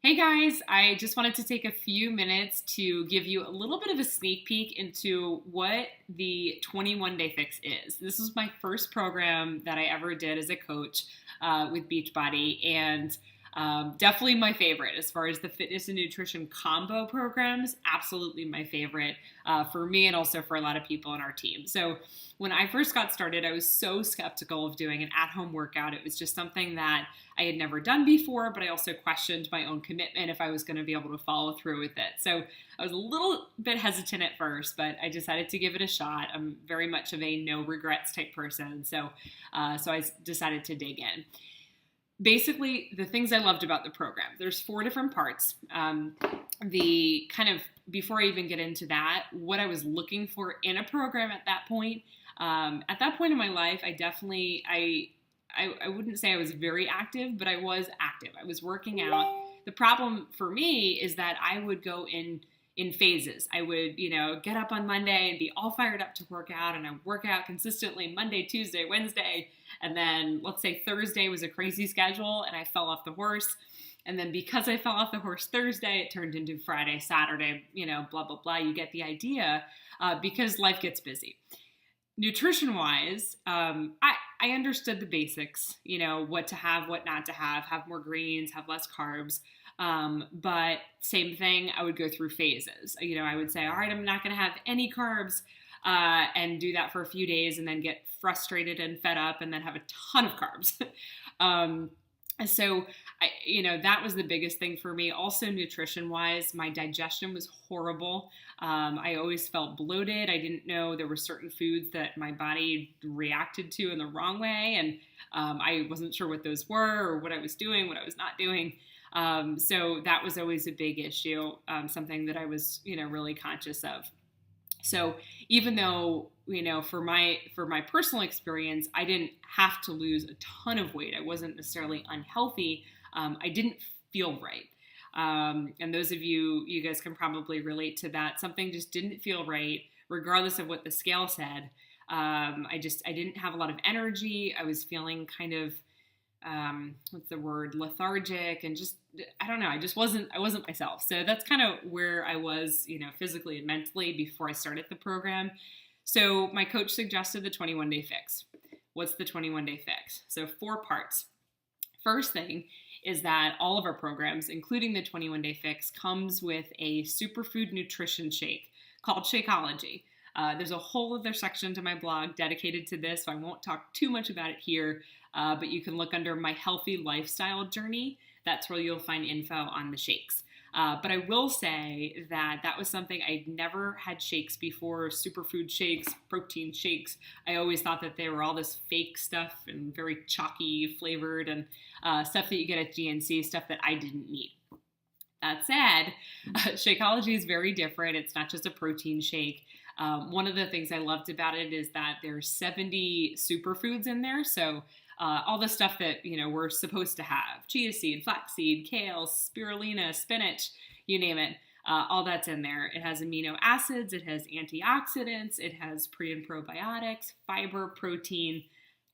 Hey guys, I just wanted to take a few minutes to give you a little bit of a sneak peek into what the 21 Day Fix is. This is my first program that I ever did as a coach with Beachbody, and definitely my favorite as far as the fitness and nutrition combo programs. Absolutely my favorite for me and also for a lot of people in our team. So when I first got started, I was so skeptical of doing an at-home workout. It was just something that I had never done before, but I also questioned my own commitment if I was going to be able to follow through with it. So I was a little bit hesitant at first, but I decided to give it a shot. I'm very much of a no regrets type person, so I decided to dig in. Basically, the things I loved about the program. There's four different parts. The kind of before I even get into that, what I was looking for in a program at that point. At that point in my life, I wouldn't say I was very active, but I was active. I was working out. The problem for me is that I would go in phases. I would, get up on Monday and be all fired up to work out, and I would work out consistently Monday, Tuesday, Wednesday, and then let's say Thursday was a crazy schedule and I fell off the horse. And then because I fell off the horse Thursday, it turned into Friday, Saturday, blah, blah, blah. You get the idea because life gets busy. Nutrition-wise, I understood the basics, what to have, what not to have more greens, have less carbs. But same thing, I would go through phases. I would say, all right, I'm not going to have any carbs and do that for a few days and then get frustrated and fed up and then have a ton of carbs. So, that was the biggest thing for me. Also, nutrition-wise, my digestion was horrible. I always felt bloated. I didn't know there were certain foods that my body reacted to in the wrong way, and I wasn't sure what those were or what I was doing, what I was not doing. So that was always a big issue, something that I was, really conscious of. So even though, for my personal experience, I didn't have to lose a ton of weight. I wasn't necessarily unhealthy. I didn't feel right. And those of you guys can probably relate to that. Something just didn't feel right, regardless of what the scale said. I didn't have a lot of energy. I was feeling kind of, lethargic, and just, I don't know, I wasn't myself. So that's kind of where I was, physically and mentally before I started the program. So my coach suggested the 21 Day Fix. What's the 21 Day Fix? So 4 parts. First thing is that all of our programs, including the 21 Day Fix, comes with a superfood nutrition shake called Shakeology. There's a whole other section to my blog dedicated to this, so I won't talk too much about it here, but you can look under my healthy lifestyle journey. That's where you'll find info on the shakes. But I will say that was something I'd never had shakes before, superfood shakes, protein shakes. I always thought that they were all this fake stuff and very chalky flavored and stuff that you get at GNC, stuff that I didn't need. That said, Shakeology is very different. It's not just a protein shake. One of the things I loved about it is that there's 70 superfoods in there. So all the stuff that, we're supposed to have: chia seed, flaxseed, kale, spirulina, spinach, you name it. All that's in there. It has amino acids, it has antioxidants, it has pre and probiotics, fiber, protein,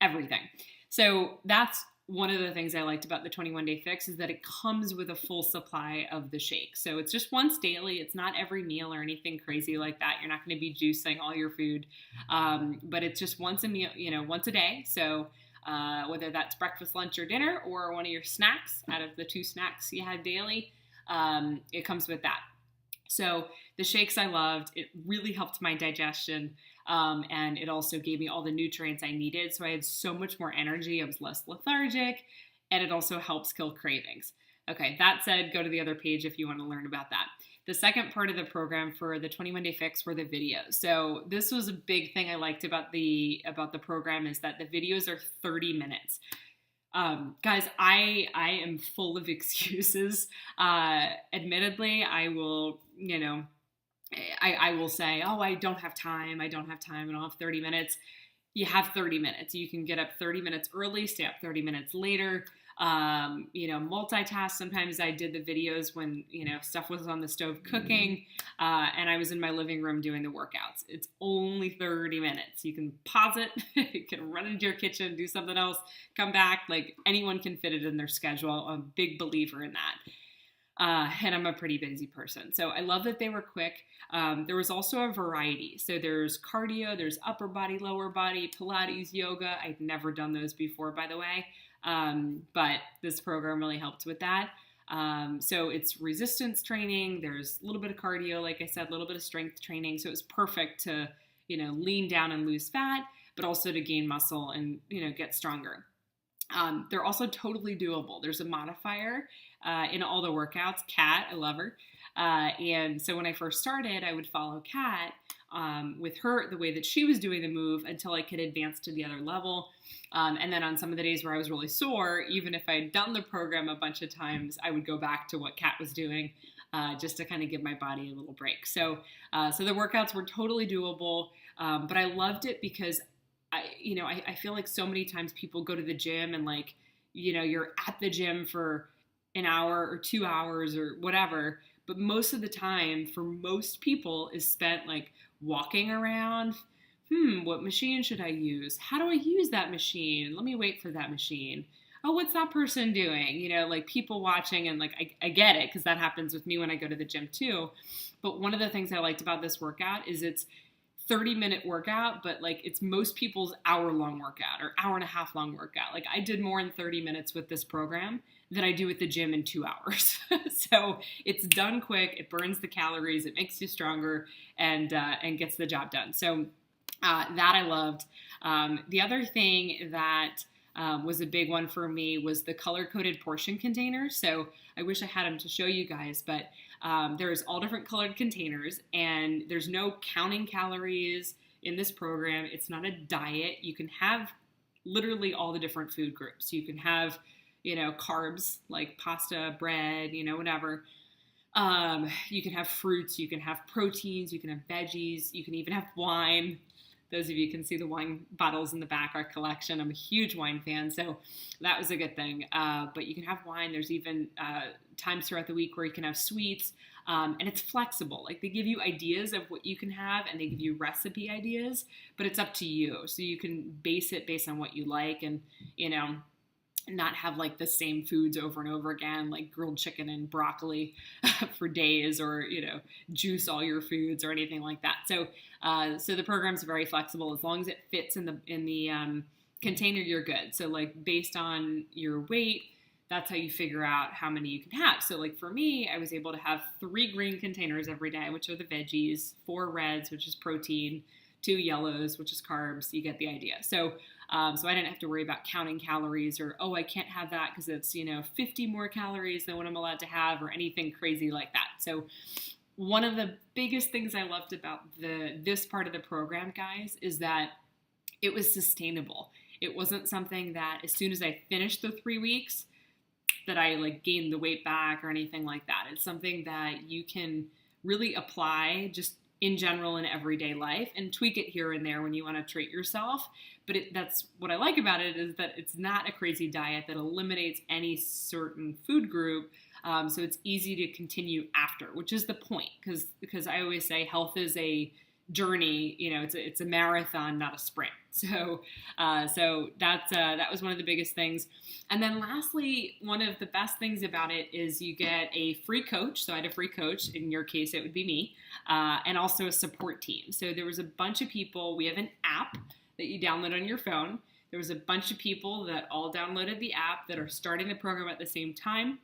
everything. So that's one of the things I liked about the 21 Day Fix, is that it comes with a full supply of the shake. So it's just once daily. It's not every meal or anything crazy like that. You're not going to be juicing all your food, but it's just once a meal, once a day. So whether that's breakfast, lunch, or dinner, or one of your snacks out of the 2 snacks you have daily, it comes with that. So the shakes I loved. It really helped my digestion, and it also gave me all the nutrients I needed. So I had so much more energy. I was less lethargic, and it also helps kill cravings. Okay, that said, go to the other page if you want to learn about that. The second part of the program for the 21 Day Fix were the videos. So this was a big thing I liked about the program, is that the videos are 30 minutes. Guys, I am full of excuses. Admittedly, I will, I will say, oh, I don't have time, I don't have 30 minutes. You have 30 minutes. You can get up 30 minutes early, stay up 30 minutes later. Multitask. Sometimes I did the videos when, stuff was on the stove cooking, and I was in my living room doing the workouts. It's only 30 minutes. You can pause it, you can run into your kitchen, do something else, come back. Like, anyone can fit it in their schedule. I'm a big believer in that. and I'm a pretty busy person. So I love that they were quick. There was also a variety. So there's cardio, there's upper body, lower body, Pilates, yoga. I'd never done those before, by the way. But this program really helped with that. So it's resistance training. There's a little bit of cardio, like I said, a little bit of strength training. So it's perfect to, lean down and lose fat, but also to gain muscle and, get stronger. They're also totally doable. There's a modifier in all the workouts. Kat, I love her. And so when I first started, I would follow Kat with her, the way that she was doing the move until I could advance to the other level. And then on some of the days where I was really sore, even if I'd done the program a bunch of times, I would go back to what Kat was doing just to kind of give my body a little break. So the workouts were totally doable, but I loved it because I feel like so many times people go to the gym and you're at the gym for an hour or 2 hours or whatever, but most of the time for most people is spent walking around. What machine should I use? How do I use that machine? Let me wait for that machine. Oh, what's that person doing? People watching, and I get it because that happens with me when I go to the gym too. But one of the things I liked about this workout is it's 30-minute workout, but it's most people's hour-long workout or hour-and-a-half long workout. I did more in 30 minutes with this program than I do at the gym in 2 hours. So it's done quick, it burns the calories, it makes you stronger, and gets the job done. So that I loved. The other thing that was a big one for me was the color-coded portion containers. So I wish I had them to show you guys, but there's all different colored containers, and there's no counting calories in this program. It's not a diet. You can have literally all the different food groups. You can have, carbs like pasta, bread, whatever. You can have fruits, you can have proteins, you can have veggies, you can even have wine. Those of you can see the wine bottles in the back, our collection. I'm a huge wine fan, so that was a good thing. But you can have wine. There's even times throughout the week where you can have sweets, and it's flexible. They give you ideas of what you can have, and they give you recipe ideas, but it's up to you. So you can base it based on what you like, and not have the same foods over and over again, like grilled chicken and broccoli for days, or juice all your foods or anything like that. So the program's very flexible. As long as it fits in the container, you're good. So based on your weight, that's how you figure out how many you can have. So for me, I was able to have 3 green containers every day, which are the veggies, 4 reds, which is protein, 2 yellows, which is carbs. You get the idea. So I didn't have to worry about counting calories or, I can't have that because it's, 50 more calories than what I'm allowed to have, or anything crazy like that. So one of the biggest things I loved about this part of the program, guys, is that it was sustainable. It wasn't something that as soon as I finished the 3 weeks that I gained the weight back or anything like that. It's something that you can really apply just in general in everyday life, and tweak it here and there when you want to treat yourself. But that's what I like about it, is that it's not a crazy diet that eliminates any certain food group. So it's easy to continue after, which is the point, because I always say health is a journey. It's a marathon, not a sprint. So that was one of the biggest things. And then lastly, one of the best things about it is you get a free coach. So I had a free coach. In your case, it would be me, and also a support team. So there was a bunch of people. We have an app that you download on your phone. There was a bunch of people that all downloaded the app that are starting the program at the same time.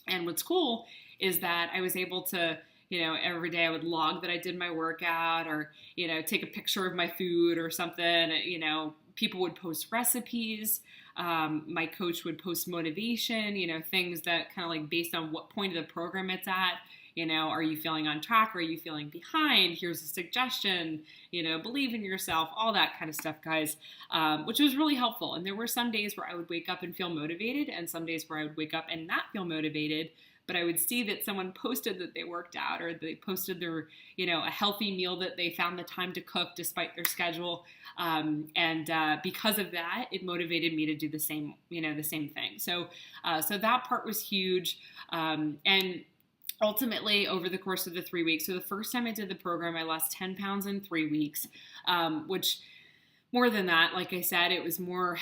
And what's cool is that I was able to, every day I would log that I did my workout, or, take a picture of my food or something. People would post recipes. My coach would post motivation, things that kind of based on what point of the program it's at. Are you feeling on track? Are you feeling behind? Here's a suggestion, believe in yourself, all that kind of stuff, guys, which was really helpful. And there were some days where I would wake up and feel motivated, and some days where I would wake up and not feel motivated. But I would see that someone posted that they worked out, or they posted their, a healthy meal that they found the time to cook despite their schedule. And because of that, it motivated me to do the same thing. So that part was huge. And ultimately, over the course of the 3 weeks, so the first time I did the program, I lost 10 pounds in 3 weeks, which more than that, like I said, it was more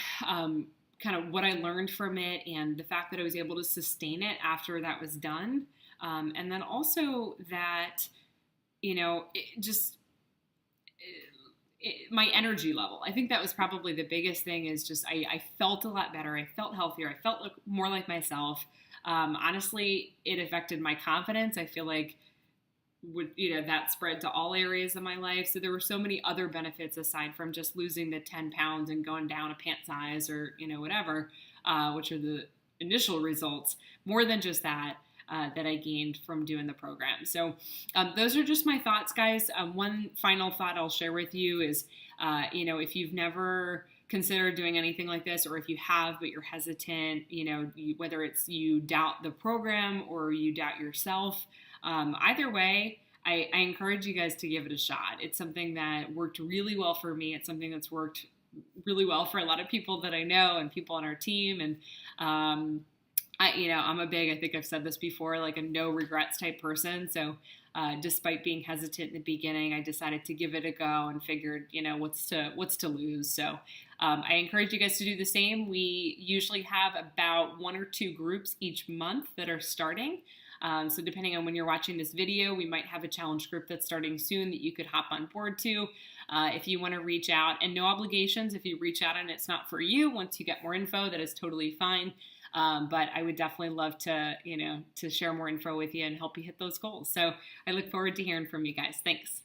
kind of what I learned from it and the fact that I was able to sustain it after that was done. And then also that, my energy level. I think that was probably the biggest thing is just I felt a lot better. I felt healthier. I felt more like myself. Honestly, it affected my confidence. I feel like that spread to all areas of my life. So there were so many other benefits aside from just losing the 10 pounds and going down a pant size or, whatever, which are the initial results, more than just that. That I gained from doing the program. So those are just my thoughts, guys. One final thought I'll share with you is, if you've never considered doing anything like this, or if you have but you're hesitant, whether it's you doubt the program or you doubt yourself, either way, I encourage you guys to give it a shot. It's something that worked really well for me. It's something that's worked really well for a lot of people that I know and people on our team. And I'm I think I've said this before, like a no regrets type person. So despite being hesitant in the beginning, I decided to give it a go and figured, what's to lose. So I encourage you guys to do the same. We usually have about 1 or 2 groups each month that are starting. So depending on when you're watching this video, we might have a challenge group that's starting soon that you could hop on board to. If you want to reach out, and no obligations if you reach out and it's not for you. Once you get more info, that is totally fine. But I would definitely love to, to share more info with you and help you hit those goals. So I look forward to hearing from you guys. Thanks.